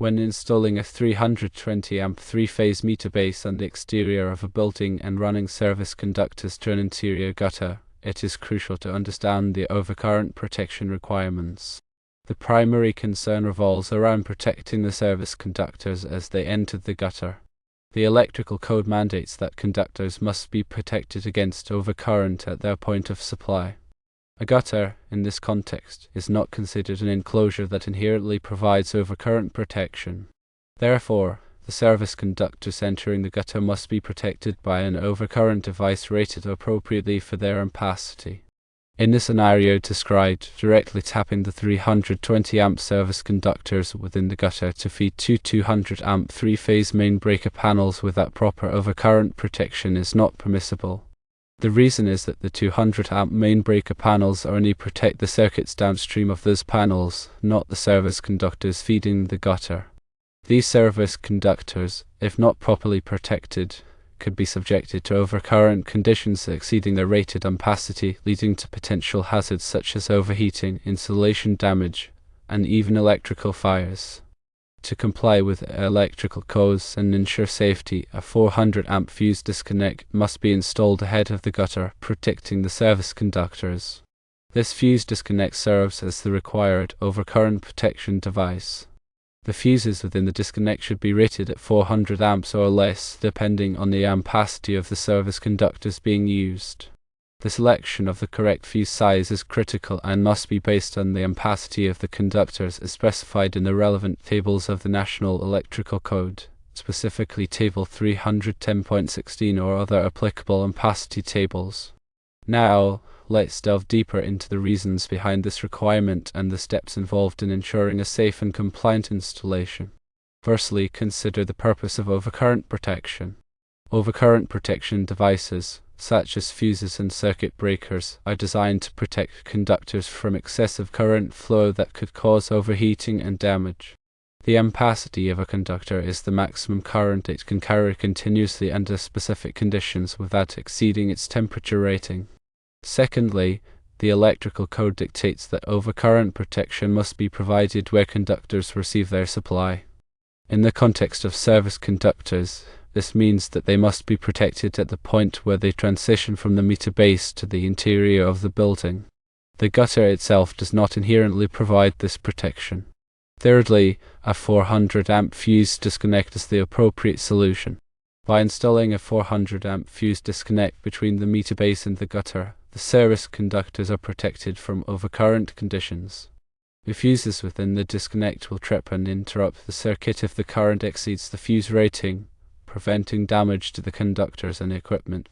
When installing a 320 amp 3-phase meter base on the exterior of a building and running service conductors to an interior gutter, it is crucial to understand the overcurrent protection requirements. The primary concern revolves around protecting the service conductors as they enter the gutter. The electrical code mandates that conductors must be protected against overcurrent at their point of supply. A gutter, in this context, is not considered an enclosure that inherently provides overcurrent protection. Therefore, the service conductors entering the gutter must be protected by an overcurrent device rated appropriately for their ampacity. In the scenario described, directly tapping the 320 amp service conductors within the gutter to feed two 200 amp 3-phase main breaker panels without proper overcurrent protection is not permissible. The reason is that the 200 amp main breaker panels only protect the circuits downstream of those panels, not the service conductors feeding the gutter. These service conductors, if not properly protected, could be subjected to overcurrent conditions exceeding their rated ampacity, leading to potential hazards such as overheating, insulation damage, and even electrical fires. To comply with electrical codes and ensure safety, a 400 amp fuse disconnect must be installed ahead of the gutter, protecting the service conductors. This fuse disconnect serves as the required overcurrent protection device. The fuses within the disconnect should be rated at 400 amps or less, depending on the ampacity of the service conductors being used. The selection of the correct fuse size is critical and must be based on the ampacity of the conductors as specified in the relevant tables of the National Electrical Code, specifically Table 310.16 or other applicable ampacity tables. Now, let's delve deeper into the reasons behind this requirement and the steps involved in ensuring a safe and compliant installation. Firstly, consider the purpose of overcurrent protection. Overcurrent protection devices, such as fuses and circuit breakers, are designed to protect conductors from excessive current flow that could cause overheating and damage. The ampacity of a conductor is the maximum current it can carry continuously under specific conditions without exceeding its temperature rating. Secondly, the electrical code dictates that overcurrent protection must be provided where conductors receive their supply. In the context of service conductors, this means that they must be protected at the point where they transition from the meter base to the interior of the building. The gutter itself does not inherently provide this protection. Thirdly, a 400 amp fuse disconnect is the appropriate solution. By installing a 400 amp fuse disconnect between the meter base and the gutter, the service conductors are protected from overcurrent conditions. The fuses within the disconnect will trip and interrupt the circuit if the current exceeds the fuse rating, preventing damage to the conductors and equipment.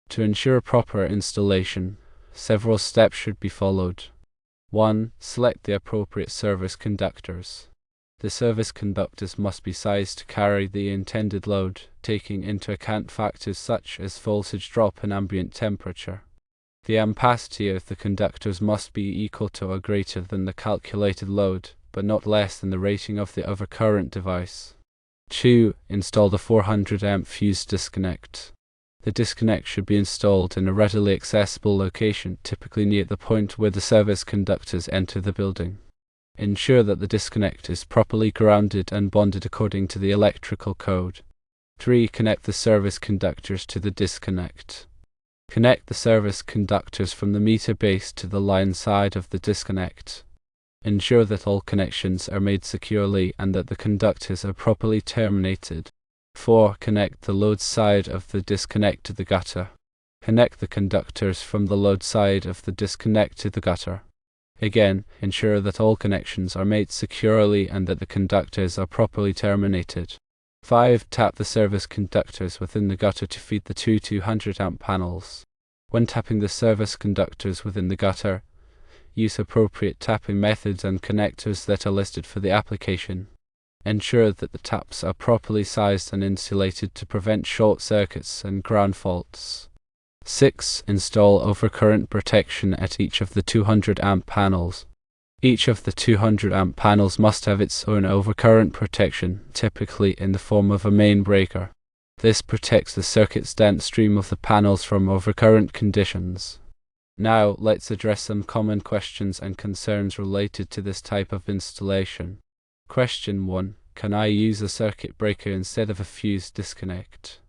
To ensure proper installation, several steps should be followed. 1. Select the appropriate service conductors. The service conductors must be sized to carry the intended load, taking into account factors such as voltage drop and ambient temperature. The ampacity of the conductors must be equal to or greater than the calculated load, but not less than the rating of the overcurrent device. 2. Install the 400 amp fuse disconnect. The disconnect should be installed in a readily accessible location, typically near the point where the service conductors enter the building. Ensure that the disconnect is properly grounded and bonded according to the electrical code. 3. Connect the service conductors to the disconnect. Connect the service conductors from the meter base to the line side of the disconnect. Ensure that all connections are made securely and that the conductors are properly terminated. 4. Connect the load side of the disconnect to the gutter. Connect the conductors from the load side of the disconnect to the gutter. Again, ensure that all connections are made securely and that the conductors are properly terminated. 5. Tap the service conductors within the gutter to feed the two 200 amp panels. When tapping the service conductors within the gutter, use appropriate tapping methods and connectors that are listed for the application. Ensure that the taps are properly sized and insulated to prevent short circuits and ground faults. 6. Install overcurrent protection at each of the 200 amp panels. Each of the 200 amp panels must have its own overcurrent protection, typically in the form of a main breaker. This protects the circuits downstream of the panels from overcurrent conditions. Now, let's address some common questions and concerns related to this type of installation. Question 1. Can I use a circuit breaker instead of a fuse disconnect?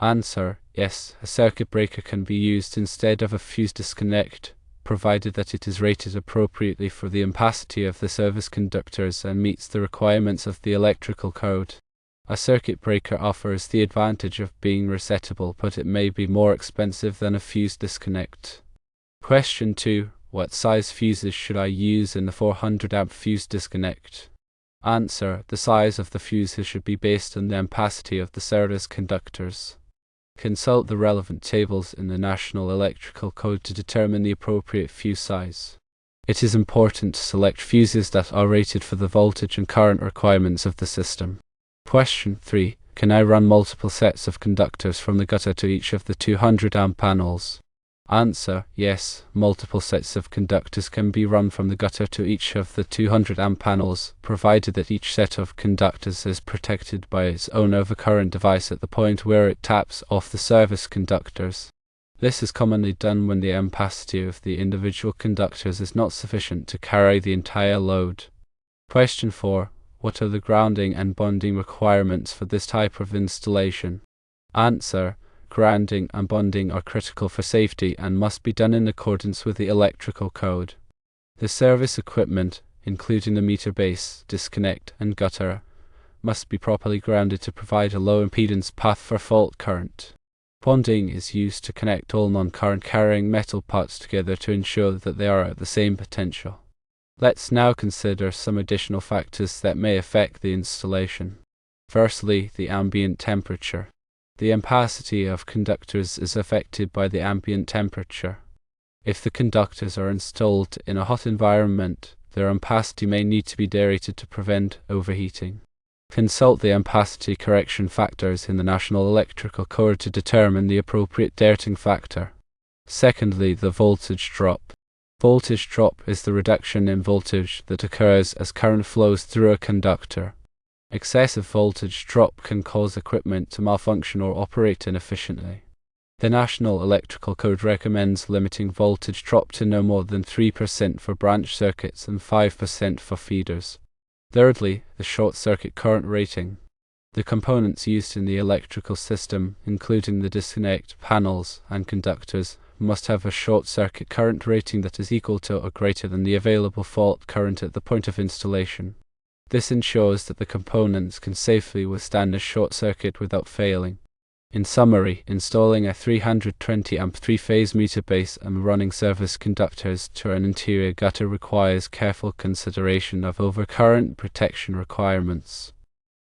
Answer: yes, a circuit breaker can be used instead of a fuse disconnect, provided that it is rated appropriately for the ampacity of the service conductors and meets the requirements of the electrical code. A circuit breaker offers the advantage of being resettable, but it may be more expensive than a fuse disconnect. Question 2. What size fuses should I use in the 400 amp fuse disconnect? Answer: the size of the fuses should be based on the ampacity of the service conductors. Consult the relevant tables in the National Electrical Code to determine the appropriate fuse size. It is important to select fuses that are rated for the voltage and current requirements of the system. Question 3. Can I run multiple sets of conductors from the gutter to each of the 200 amp panels? Answer: yes, multiple sets of conductors can be run from the gutter to each of the 200 amp panels, provided that each set of conductors is protected by its own overcurrent device at the point where it taps off the service conductors. This is commonly done when the ampacity of the individual conductors is not sufficient to carry the entire load. Question 4. What are the grounding and bonding requirements for this type of installation? Answer: grounding and bonding are critical for safety and must be done in accordance with the electrical code. The service equipment, including the meter base, disconnect, and gutter, must be properly grounded to provide a low impedance path for fault current. Bonding is used to connect all non-current carrying metal parts together to ensure that they are at the same potential. Let's now consider some additional factors that may affect the installation. Firstly, the ambient temperature. The ampacity of conductors is affected by the ambient temperature. If the conductors are installed in a hot environment, their ampacity may need to be deaerated to prevent overheating. Consult the ampacity correction factors in the National Electrical Code to determine the appropriate deareting factor. Secondly, the voltage drop. Voltage drop is the reduction in voltage that occurs as current flows through a conductor. Excessive voltage drop can cause equipment to malfunction or operate inefficiently. The National Electrical Code recommends limiting voltage drop to no more than 3% for branch circuits and 5% for feeders. Thirdly, the short circuit current rating. The components used in the electrical system, including the disconnect, panels, and conductors, must have a short circuit current rating that is equal to or greater than the available fault current at the point of installation. This ensures that the components can safely withstand a short circuit without failing. In summary, installing a 320 amp 3-phase meter base and running service conductors to an interior gutter requires careful consideration of overcurrent protection requirements.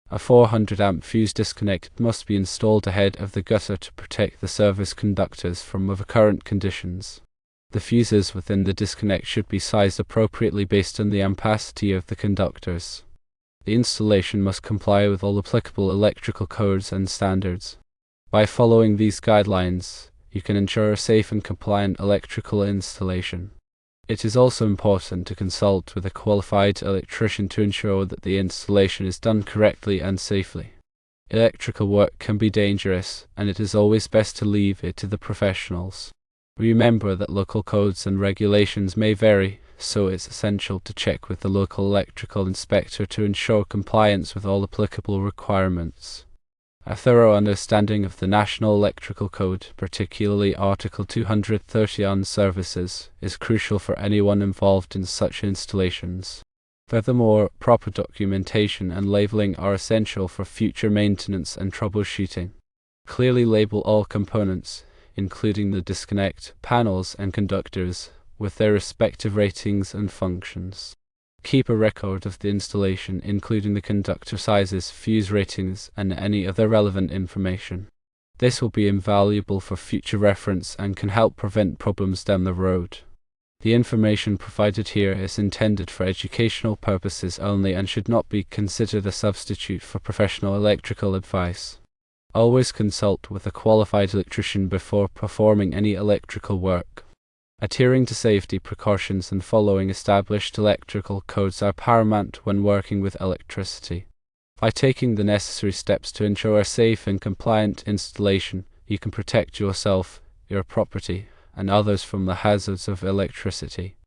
A 400 amp fuse disconnect must be installed ahead of the gutter to protect the service conductors from overcurrent conditions. The fuses within the disconnect should be sized appropriately based on the ampacity of the conductors. The installation must comply with all applicable electrical codes and standards. By following these guidelines, you can ensure a safe and compliant electrical installation. It is also important to consult with a qualified electrician to ensure that the installation is done correctly and safely. Electrical work can be dangerous, and it is always best to leave it to the professionals. Remember that local codes and regulations may vary, so it's essential to check with the local electrical inspector to ensure compliance with all applicable requirements. A thorough understanding of the National Electrical Code, particularly Article 230 on services, is crucial for anyone involved in such installations. Furthermore, proper documentation and labeling are essential for future maintenance and troubleshooting. Clearly label all components, including the disconnect, panels, and conductors, with their respective ratings and functions. Keep a record of the installation, including the conductor sizes, fuse ratings, and any other relevant information. This will be invaluable for future reference and can help prevent problems down the road. The information provided here is intended for educational purposes only and should not be considered a substitute for professional electrical advice. Always consult with a qualified electrician before performing any electrical work. Adhering to safety precautions and following established electrical codes are paramount when working with electricity. By taking the necessary steps to ensure a safe and compliant installation, you can protect yourself, your property, and others from the hazards of electricity.